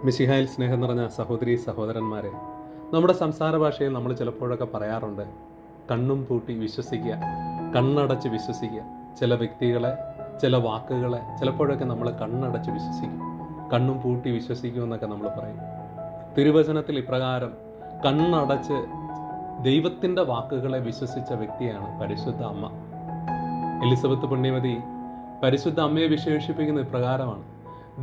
മിശിഹായിൽ സ്നേഹം നിറഞ്ഞ സഹോദരീ സഹോദരന്മാരെ, നമ്മുടെ സംസാര ഭാഷയിൽ നമ്മൾ ചിലപ്പോഴൊക്കെ പറയാറുണ്ട്, കണ്ണും പൂട്ടി വിശ്വസിക്കുക, കണ്ണടച്ച് വിശ്വസിക്കുക. ചില വ്യക്തികളെ, ചില വാക്കുകളെ ചിലപ്പോഴൊക്കെ നമ്മൾ കണ്ണടച്ച് വിശ്വസിക്കും, കണ്ണും പൂട്ടി വിശ്വസിക്കുമെന്നൊക്കെ നമ്മൾ പറയും. തിരുവചനത്തിൽ ഇപ്രകാരം കണ്ണടച്ച് ദൈവത്തിൻ്റെ വാക്കുകളെ വിശ്വസിച്ച വ്യക്തിയാണ് പരിശുദ്ധ അമ്മ. എലിസബത്ത് പുണ്യവതി പരിശുദ്ധ അമ്മയെ വിശേഷിപ്പിക്കുന്ന ഇപ്രകാരമാണ്: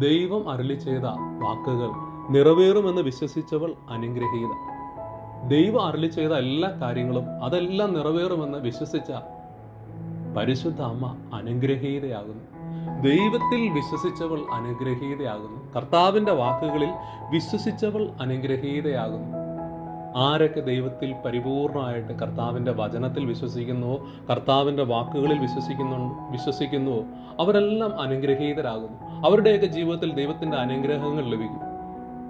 ദൈവം അരുളി ചെയ്ത വാക്കുകൾ നിറവേറുമെന്ന് വിശ്വസിച്ചവൾ അനുഗ്രഹീത. ദൈവം അരുളി ചെയ്ത എല്ലാ കാര്യങ്ങളും അതെല്ലാം നിറവേറുമെന്ന് വിശ്വസിച്ച പരിശുദ്ധ അമ്മ അനുഗ്രഹീതയാകുന്നു. ദൈവത്തിൽ വിശ്വസിച്ചവൾ അനുഗ്രഹീതയാകുന്നു. കർത്താവിൻ്റെ വാക്കുകളിൽ വിശ്വസിച്ചവൾ അനുഗ്രഹീതയാകുന്നു. ആരൊക്കെ ദൈവത്തിൽ പരിപൂർണമായിട്ട് കർത്താവിൻ്റെ വചനത്തിൽ വിശ്വസിക്കുന്നുവോ, കർത്താവിൻ്റെ വാക്കുകളിൽ വിശ്വസിക്കുന്നുവോ അവരെല്ലാം അനുഗ്രഹീതരാകുന്നു. അവരുടെയൊക്കെ ജീവിതത്തിൽ ദൈവത്തിൻ്റെ അനുഗ്രഹങ്ങൾ ലഭിക്കും.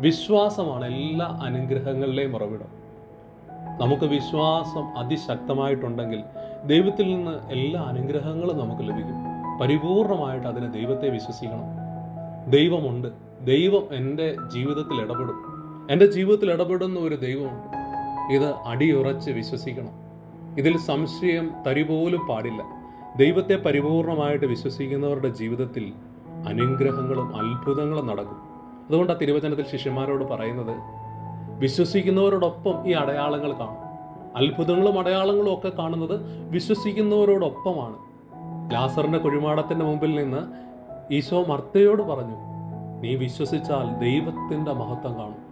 വിശ്വാസമാണ് എല്ലാ അനുഗ്രഹങ്ങളിലെയും ഉറവിടം. നമുക്ക് വിശ്വാസം അതിശക്തമായിട്ടുണ്ടെങ്കിൽ ദൈവത്തിൽ നിന്ന് എല്ലാ അനുഗ്രഹങ്ങളും നമുക്ക് ലഭിക്കും. പരിപൂർണമായിട്ട് അതിന് ദൈവത്തെ വിശ്വസിക്കണം. ദൈവമുണ്ട്, ദൈവം എൻ്റെ ജീവിതത്തിൽ ഇടപെടും, എൻ്റെ ജീവിതത്തിൽ ഇടപെടുന്ന ഒരു ദൈവമുണ്ട്. ഇത് അടിയുറച്ച് വിശ്വസിക്കണം. ഇതിൽ സംശയം തരിപോലും പാടില്ല. ദൈവത്തെ പരിപൂർണമായിട്ട് വിശ്വസിക്കുന്നവരുടെ ജീവിതത്തിൽ അനുഗ്രഹങ്ങളും അത്ഭുതങ്ങളും നടക്കും. അതുകൊണ്ട് ആ തിരുവചനത്തിൽ ശിഷ്യന്മാരോട് പറയുന്നത്, വിശ്വസിക്കുന്നവരോടൊപ്പം ഈ അടയാളങ്ങൾ കാണും. അത്ഭുതങ്ങളും അടയാളങ്ങളും ഒക്കെ കാണുന്നത് വിശ്വസിക്കുന്നവരോടൊപ്പമാണ്. ലാസറിന്റെ കുഴിമാടത്തിന്റെ മുമ്പിൽ നിന്ന് ഈശോ മർത്തയോട് പറഞ്ഞു, നീ വിശ്വസിച്ചാൽ ദൈവത്തിൻ്റെ മഹത്വം കാണും.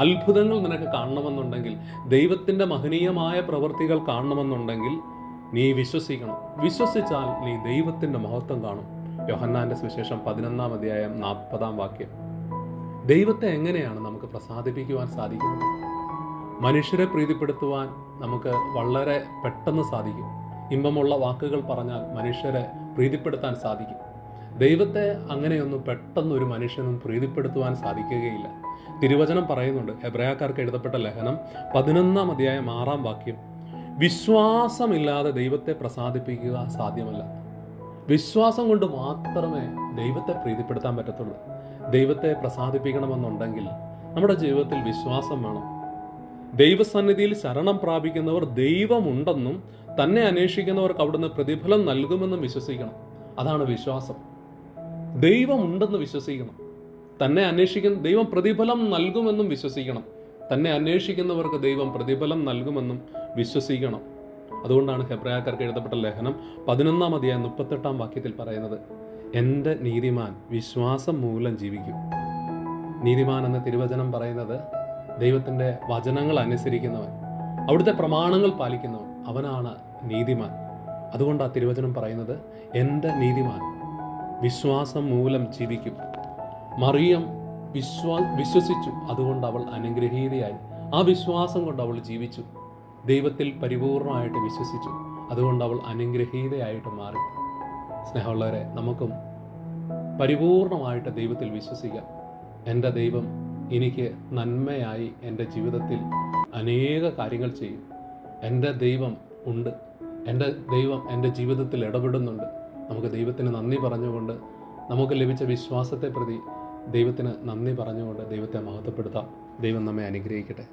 അത്ഭുതങ്ങൾ നിനക്ക് കാണണമെന്നുണ്ടെങ്കിൽ, ദൈവത്തിൻ്റെ മഹനീയമായ പ്രവൃത്തികൾ കാണണമെന്നുണ്ടെങ്കിൽ നീ വിശ്വസിക്കണം. വിശ്വസിച്ചാൽ നീ ദൈവത്തിൻ്റെ മഹത്വം കാണും. യോഹന്നാന്റെ സുവിശേഷം 11-ാം അധ്യായം 40-ാം വാക്യം. ദൈവത്തെ എങ്ങനെയാണ് നമുക്ക് പ്രസാദിപ്പിക്കുവാൻ സാധിക്കുന്നത്? മനുഷ്യരെ പ്രീതിപ്പെടുത്തുവാൻ നമുക്ക് വളരെ പെട്ടെന്ന് സാധിക്കും. ഇമ്പമുള്ള വാക്കുകൾ പറഞ്ഞാൽ മനുഷ്യരെ പ്രീതിപ്പെടുത്താൻ സാധിക്കും. ദൈവത്തെ അങ്ങനെയൊന്നും പെട്ടെന്ന് ഒരു മനുഷ്യനും പ്രീതിപ്പെടുത്തുവാൻ സാധിക്കുകയില്ല. തിരുവചനം പറയുന്നുണ്ട്, ഹെബ്രായക്കാർക്ക് എഴുതപ്പെട്ട ലേഖനം 11-ാം അധ്യായം 6-ാം വാക്യം, വിശ്വാസമില്ലാതെ ദൈവത്തെ പ്രസാദിപ്പിക്കുക സാധ്യമല്ല. വിശ്വാസം കൊണ്ട് മാത്രമേ ദൈവത്തെ പ്രീതിപ്പെടുത്താൻ പറ്റത്തുള്ളൂ. ദൈവത്തെ പ്രസാദിപ്പിക്കണമെന്നുണ്ടെങ്കിൽ നമ്മുടെ ജീവിതത്തിൽ വിശ്വാസം വേണം. ദൈവസന്നിധിയിൽ ശരണം പ്രാപിക്കുന്നവർ ദൈവമുണ്ടെന്നും തന്നെ അന്വേഷിക്കുന്നവർക്ക് അവിടുന്ന് പ്രതിഫലം നൽകുമെന്നും വിശ്വസിക്കണം. അതാണ് വിശ്വാസം. ദൈവമുണ്ടെന്ന് വിശ്വസിക്കണം. തന്നെ അന്വേഷിക്കുന്ന ദൈവം പ്രതിഫലം നൽകുമെന്നും വിശ്വസിക്കണം. തന്നെ അന്വേഷിക്കുന്നവർക്ക് ദൈവം പ്രതിഫലം നൽകുമെന്നും വിശ്വസിക്കണം. അതുകൊണ്ടാണ് ഹെബ്രായക്കാർക്ക് എഴുതപ്പെട്ട ലേഖനം 11-ാം അധ്യായം 38-ാം വാക്യത്തിൽ പറയുന്നത്, എൻ്റെ നീതിമാൻ വിശ്വാസം മൂലം ജീവിക്കും. നീതിമാൻ എന്ന തിരുവചനം പറയുന്നത് ദൈവത്തിൻ്റെ വചനങ്ങൾ അനുസരിക്കുന്നവൻ, അവിടുത്തെ പ്രമാണങ്ങൾ പാലിക്കുന്നവൻ, അവനാണ് നീതിമാൻ. അതുകൊണ്ട് ആ തിരുവചനം പറയുന്നത്, എൻ്റെ നീതിമാൻ വിശ്വാസം മൂലം ജീവിക്കും. മറിയം വിശ്വസിച്ചു, അതുകൊണ്ട് അവൾ അനുഗ്രഹീതയായി. ആ വിശ്വാസം കൊണ്ട് അവൾ ജീവിച്ചു. ദൈവത്തിൽ പരിപൂർണമായിട്ട് വിശ്വസിച്ചു, അതുകൊണ്ട് അവൾ അനുഗ്രഹീതയായിട്ട് മാറി. സ്നേഹമുള്ളവരെ, നമുക്കും പരിപൂർണമായിട്ട് ദൈവത്തിൽ വിശ്വസിക്കാം. എൻ്റെ ദൈവം എനിക്ക് നന്മയായി എൻ്റെ ജീവിതത്തിൽ അനേക കാര്യങ്ങൾ ചെയ്യും. എൻ്റെ ദൈവം ഉണ്ട്, എൻ്റെ ദൈവം എൻ്റെ ജീവിതത്തിൽ ഇടപെടുന്നുണ്ട്. നമുക്ക് ദൈവത്തിന് നന്ദി പറഞ്ഞുകൊണ്ട്, നമുക്ക് ലഭിച്ച വിശ്വാസത്തെ പ്രതി ദൈവത്തിന് നന്ദി പറഞ്ഞുകൊണ്ട് ദൈവത്തെ മഹത്വപ്പെടുത്താം. ദൈവം നമ്മെ അനുഗ്രഹിക്കട്ടെ.